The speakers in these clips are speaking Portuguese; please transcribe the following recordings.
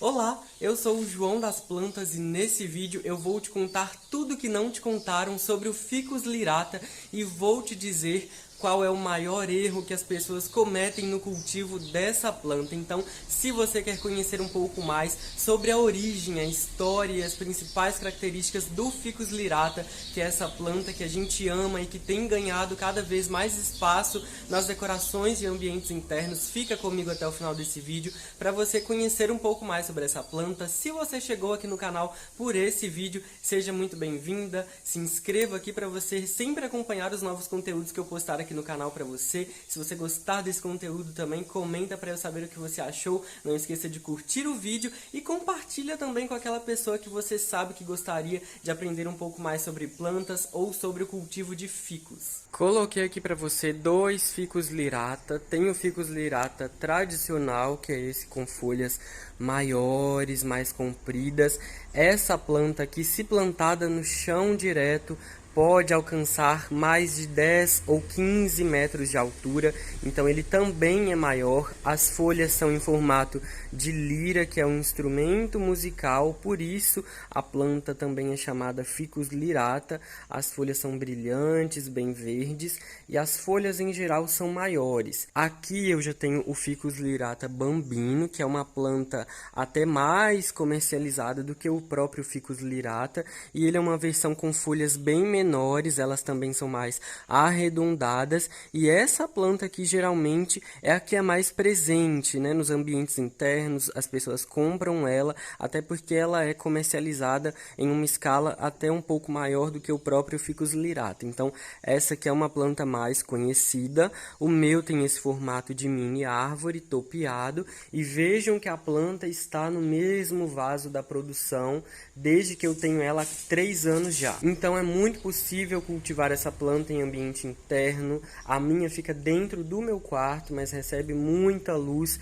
Olá, eu sou o João das Plantas e nesse vídeo eu vou te contar tudo que não te contaram sobre o Ficus lyrata e vou te dizer qual é o maior erro que as pessoas cometem no cultivo dessa planta. Então, se você quer conhecer um pouco mais sobre a origem, a história e as principais características do Ficus lyrata, que é essa planta que a gente ama e que tem ganhado cada vez mais espaço nas decorações e ambientes internos, fica comigo até o final desse vídeo para você conhecer um pouco mais sobre essa planta. Se você chegou aqui no canal por esse vídeo, seja muito bem-vinda, se inscreva aqui para você sempre acompanhar os novos conteúdos que eu postar aqui no canal para você. Se você gostar desse conteúdo também, comenta para eu saber o que você achou. Não esqueça de curtir o vídeo e compartilha também com aquela pessoa que você sabe que gostaria de aprender um pouco mais sobre plantas ou sobre o cultivo de ficus. Coloquei aqui para você dois Ficus lyrata. Tem o Ficus lyrata tradicional, que é esse com folhas maiores, mais compridas. Essa planta aqui, se plantada no chão direto, pode alcançar mais de 10 ou 15 metros de altura, então ele também é maior. As folhas são em formato de lira, que é um instrumento musical, por isso a planta também é chamada Ficus lyrata. As folhas são brilhantes, bem verdes, e as folhas em geral são maiores. Aqui eu já tenho o Ficus lyrata bambino, que é uma planta até mais comercializada do que o próprio Ficus lyrata, e ele é uma versão com folhas bem menores, elas também são mais arredondadas, e essa planta aqui geralmente é a que é mais presente, né, nos ambientes internos. As pessoas compram ela, até porque ela é comercializada em uma escala até um pouco maior do que o próprio Ficus lyrata. Então essa aqui é uma planta mais conhecida. O meu tem esse formato de mini árvore topeado, e vejam que a planta está no mesmo vaso da produção desde que eu tenho ela há 3 anos já. Então é muito possível cultivar essa planta em ambiente interno. A minha fica dentro do meu quarto, mas recebe muita luz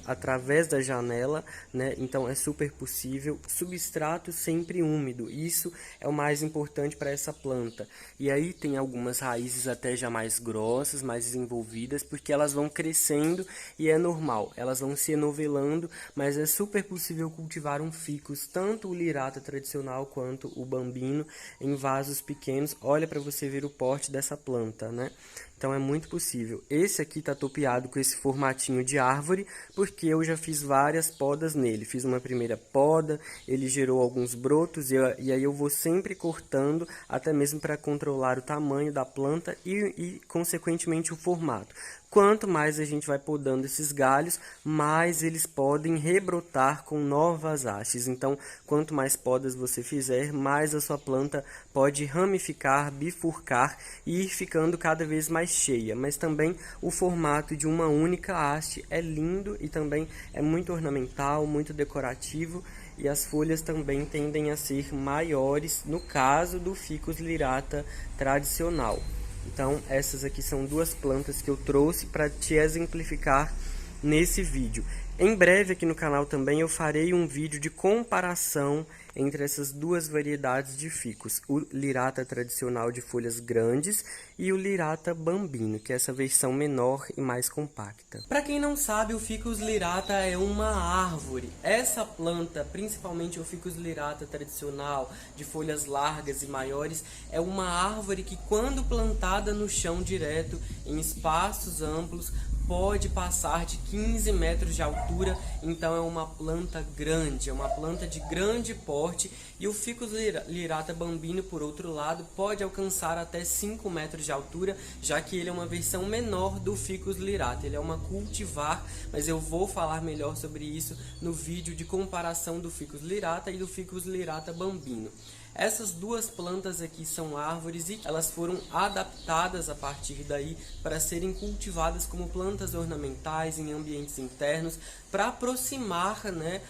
através da janela, né? Então é super possível. Substrato sempre úmido, isso é o mais importante para essa planta. E aí tem algumas raízes até já mais grossas, mais desenvolvidas, porque elas vão crescendo e é normal, elas vão se enovelando, mas é super possível cultivar um ficus, tanto o lyrata tradicional quanto o bambino, em vasos pequenos. Olha para você ver o porte dessa planta, né? Então é muito possível. Esse aqui tá topeado com esse formatinho de árvore, porque eu já fiz várias podas nele. Fiz uma primeira poda, ele gerou alguns brotos, e aí eu vou sempre cortando, até mesmo para controlar o tamanho da planta e consequentemente o formato. Quanto mais a gente vai podando esses galhos, mais eles podem rebrotar com novas hastes. Então, quanto mais podas você fizer, mais a sua planta pode ramificar, bifurcar e ir ficando cada vez mais cheia. Mas também o formato de uma única haste é lindo e também é muito ornamental, muito decorativo. E as folhas também tendem a ser maiores, no caso do Ficus lyrata tradicional. Então essas aqui são duas plantas que eu trouxe para te exemplificar nesse vídeo. Em breve aqui no canal também eu farei um vídeo de comparação entre essas duas variedades de ficus, o lyrata tradicional de folhas grandes e o lyrata bambino, que é essa versão menor e mais compacta. Para quem não sabe, o Ficus lyrata é uma árvore. Essa planta, principalmente o Ficus lyrata tradicional, de folhas largas e maiores, é uma árvore que, quando plantada no chão direto, em espaços amplos, pode passar de 15 metros de altura. Então é uma planta grande, é uma planta de grande porte. E o Ficus lyrata bambino, por outro lado, pode alcançar até 5 metros de altura, já que ele é uma versão menor do Ficus lyrata. Ele é uma cultivar, mas eu vou falar melhor sobre isso no vídeo de comparação do Ficus lyrata e do Ficus lyrata bambino. Essas duas plantas aqui são árvores e elas foram adaptadas a partir daí para serem cultivadas como plantas ornamentais em ambientes internos, para aproximar, né,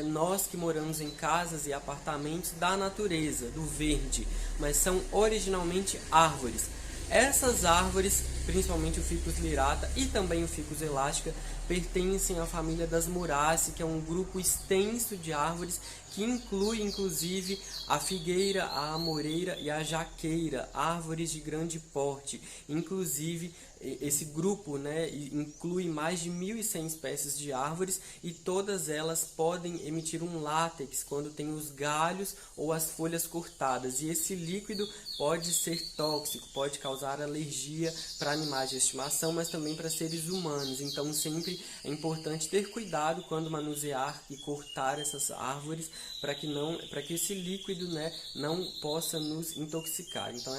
nós que moramos em casas e apartamentos da natureza, do verde, mas são originalmente árvores. Essas árvores principalmente o Ficus lyrata e também o Ficus elástica, pertencem à família das Muraceae, que é um grupo extenso de árvores que inclui inclusive a figueira, a amoreira e a jaqueira, árvores de grande porte. Inclusive, esse grupo, né, inclui mais de 1.100 espécies de árvores e todas elas podem emitir um látex quando tem os galhos ou as folhas cortadas. E esse líquido pode ser tóxico, pode causar alergia para animais de estimação, mas também para seres humanos. Então sempre é importante ter cuidado quando manusear e cortar essas árvores para que esse líquido, né, não possa nos intoxicar. Então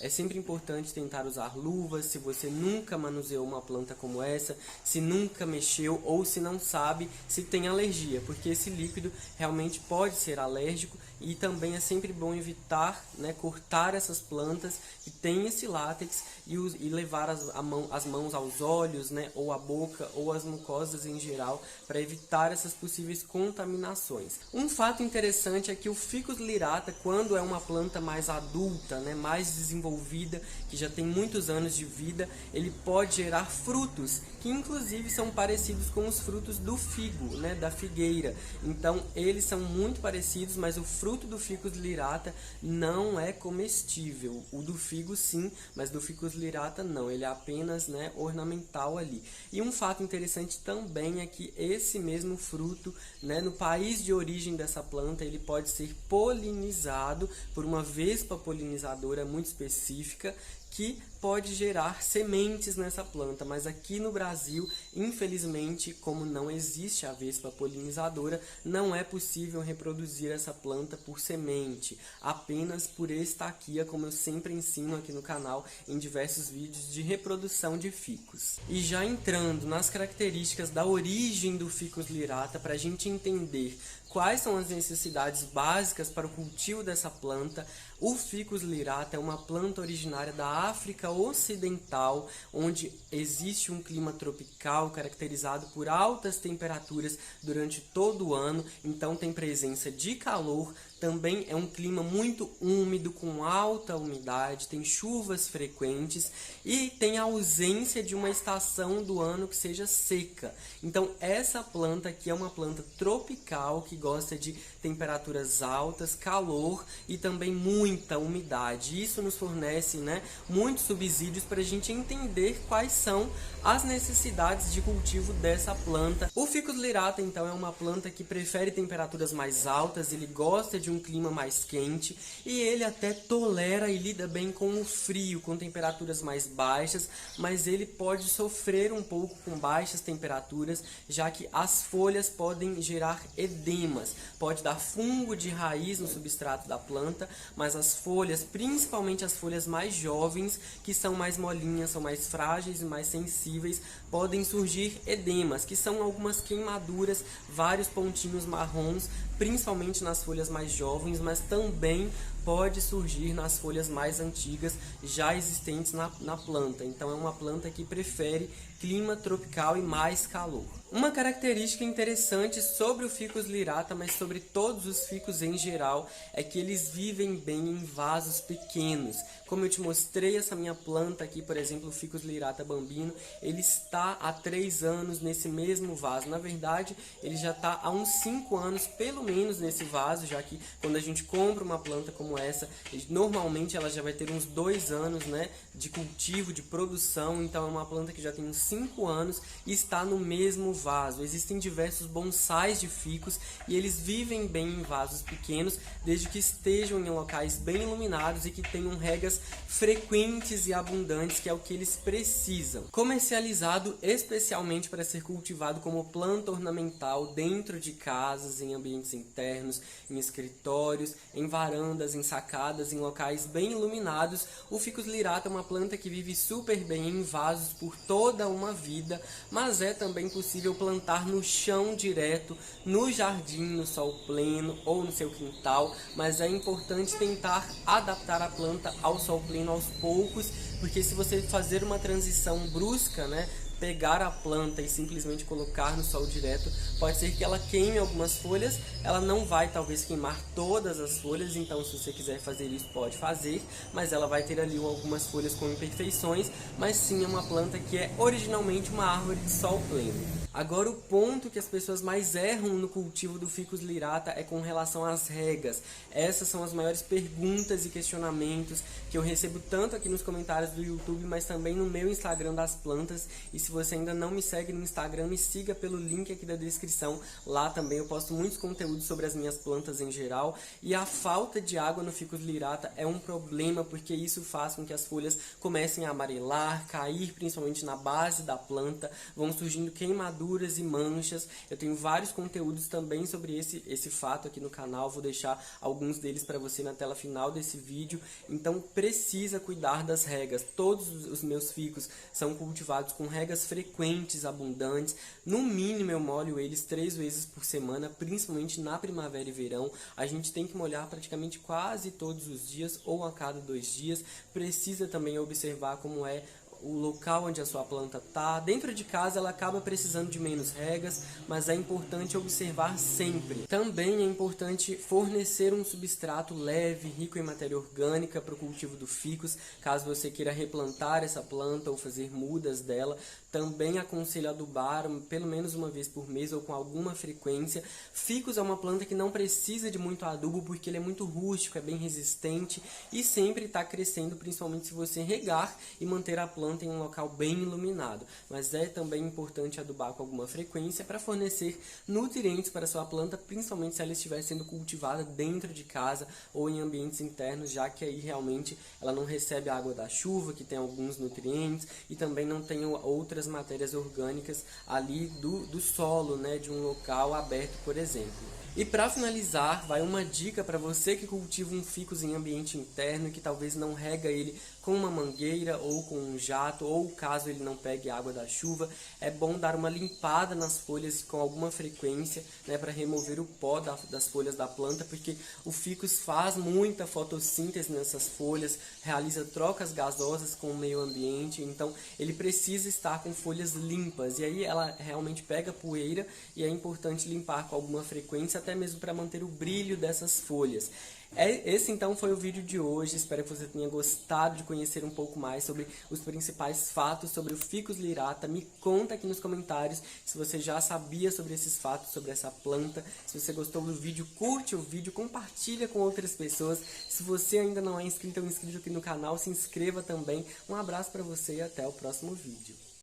é sempre importante tentar usar luvas se você nunca manuseou uma planta como essa, se nunca mexeu ou se não sabe se tem alergia, porque esse líquido realmente pode ser alérgico. E também é sempre bom evitar, né, cortar essas plantas que têm esse látex e levar as mãos aos olhos, né, ou à boca ou às mucosas em geral, para evitar essas possíveis contaminações. Um fato interessante é que o Ficus lyrata, quando é uma planta mais adulta, né, mais desenvolvida, que já tem muitos anos de vida, ele pode gerar frutos que inclusive são parecidos com os frutos do figo, né, da figueira. Então eles são muito parecidos, mas o fruto do Ficus lyrata não é comestível. O do figo sim, mas do Ficus lyrata não. Ele é apenas, né, ornamental ali. E um fato interessante também é que esse mesmo fruto, né, no país de origem dessa planta, ele pode ser polinizado por uma vespa polinizadora muito específica, que pode gerar sementes nessa planta, mas aqui no Brasil, infelizmente, como não existe a vespa polinizadora, não é possível reproduzir essa planta por semente, apenas por estaquia, como eu sempre ensino aqui no canal em diversos vídeos de reprodução de ficus. E já entrando nas características da origem do Ficus lyrata, para a gente entender quais são as necessidades básicas para o cultivo dessa planta, o Ficus lyrata é uma planta originária da África Ocidental, onde existe um clima tropical caracterizado por altas temperaturas durante todo o ano, então tem presença de calor. Também é um clima muito úmido, com alta umidade, tem chuvas frequentes e tem a ausência de uma estação do ano que seja seca. Então essa planta aqui é uma planta tropical que gosta de temperaturas altas, calor e também muita umidade. Isso nos fornece, né, muitos subsídios para a gente entender quais são as necessidades de cultivo dessa planta. O Ficus lyrata, então, é uma planta que prefere temperaturas mais altas, ele gosta de um clima mais quente e ele até tolera e lida bem com o frio, com temperaturas mais baixas, mas ele pode sofrer um pouco com baixas temperaturas, já que as folhas podem gerar edemas, pode dar fungo de raiz no substrato da planta, mas as folhas, principalmente as folhas mais jovens, que são mais molinhas, são mais frágeis e mais sensíveis, podem surgir edemas, que são algumas queimaduras, vários pontinhos marrons, principalmente nas folhas mais jovens, mas também pode surgir nas folhas mais antigas já existentes na planta. Então é uma planta que prefere clima tropical e mais calor. Uma característica interessante sobre o Ficus lyrata, mas sobre todos os ficus em geral, é que eles vivem bem em vasos pequenos. Como eu te mostrei, essa minha planta aqui, por exemplo, o Ficus lyrata bambino, ele está há 3 anos nesse mesmo vaso. Na verdade, ele já está há uns 5 anos, pelo menos, nesse vaso, já que quando a gente compra uma planta como essa, normalmente ela já vai ter uns 2 anos, né, de cultivo, de produção. Então é uma planta que já tem uns 5 anos e está no mesmo vaso. Existem diversos bonsais de ficus e eles vivem bem em vasos pequenos, desde que estejam em locais bem iluminados e que tenham regas frequentes e abundantes, que é o que eles precisam. Comercializado especialmente para ser cultivado como planta ornamental dentro de casas, em ambientes internos, em escritórios, em varandas, em sacadas, em locais bem iluminados, o Ficus lyrata é uma planta que vive super bem em vasos por toda uma vida, mas é também possível plantar no chão direto, no jardim, no sol pleno ou no seu quintal, mas é importante tentar adaptar a planta ao sol pleno aos poucos, porque se você fazer uma transição brusca, né, pegar a planta e simplesmente colocar no sol direto, pode ser que ela queime algumas folhas, ela não vai talvez queimar todas as folhas, então se você quiser fazer isso pode fazer, mas ela vai ter ali algumas folhas com imperfeições, mas sim é uma planta que é originalmente uma árvore de sol pleno. Agora, o ponto que as pessoas mais erram no cultivo do Ficus lirata é com relação às regas. Essas são as maiores perguntas e questionamentos que eu recebo tanto aqui nos comentários do YouTube, mas também no meu Instagram das plantas. E se você ainda não me segue no Instagram, me siga pelo link aqui da descrição. Lá também eu posto muitos conteúdos sobre as minhas plantas em geral. E a falta de água no Ficus lirata é um problema, porque isso faz com que as folhas comecem a amarelar, cair principalmente na base da planta, vão surgindo queimaduras e manchas. Eu tenho vários conteúdos também sobre esse fato aqui no canal, vou deixar alguns deles para você na tela final desse vídeo. Então precisa cuidar das regas. Todos os meus ficus são cultivados com regas frequentes, abundantes. No mínimo eu molho eles 3 vezes por semana, principalmente na primavera e verão. A gente tem que molhar praticamente quase todos os dias ou a cada 2 dias. Precisa também observar como é o local onde a sua planta está. Dentro de casa ela acaba precisando de menos regas, mas é importante observar sempre. Também é importante fornecer um substrato leve, rico em matéria orgânica para o cultivo do ficus, caso você queira replantar essa planta ou fazer mudas dela. Também aconselho adubar pelo menos uma vez por mês ou com alguma frequência. Ficus é uma planta que não precisa de muito adubo porque ele é muito rústico, é bem resistente e sempre está crescendo, principalmente se você regar e manter a planta em um local bem iluminado. Mas é também importante adubar com alguma frequência para fornecer nutrientes para a sua planta, principalmente se ela estiver sendo cultivada dentro de casa ou em ambientes internos, já que aí realmente ela não recebe a água da chuva, que tem alguns nutrientes, e também não tem outras matérias orgânicas ali do solo, né, de um local aberto, por exemplo. E para finalizar, vai uma dica para você que cultiva um ficus em ambiente interno e que talvez não rega ele com uma mangueira ou com um jato, ou caso ele não pegue água da chuva, é bom dar uma limpada nas folhas com alguma frequência, né, para remover o pó das folhas da planta, porque o ficus faz muita fotossíntese nessas folhas, realiza trocas gasosas com o meio ambiente, então ele precisa estar com folhas limpas, e aí ela realmente pega poeira e é importante limpar com alguma frequência, até mesmo para manter o brilho dessas folhas. Esse então foi o vídeo de hoje, espero que você tenha gostado de conhecer um pouco mais sobre os principais fatos sobre o Ficus lirata. Me conta aqui nos comentários se você já sabia sobre esses fatos, sobre essa planta. Se você gostou do vídeo, curte o vídeo, compartilha com outras pessoas. Se você ainda não é inscrito ou inscrito aqui no canal, se inscreva também. Um abraço para você e até o próximo vídeo.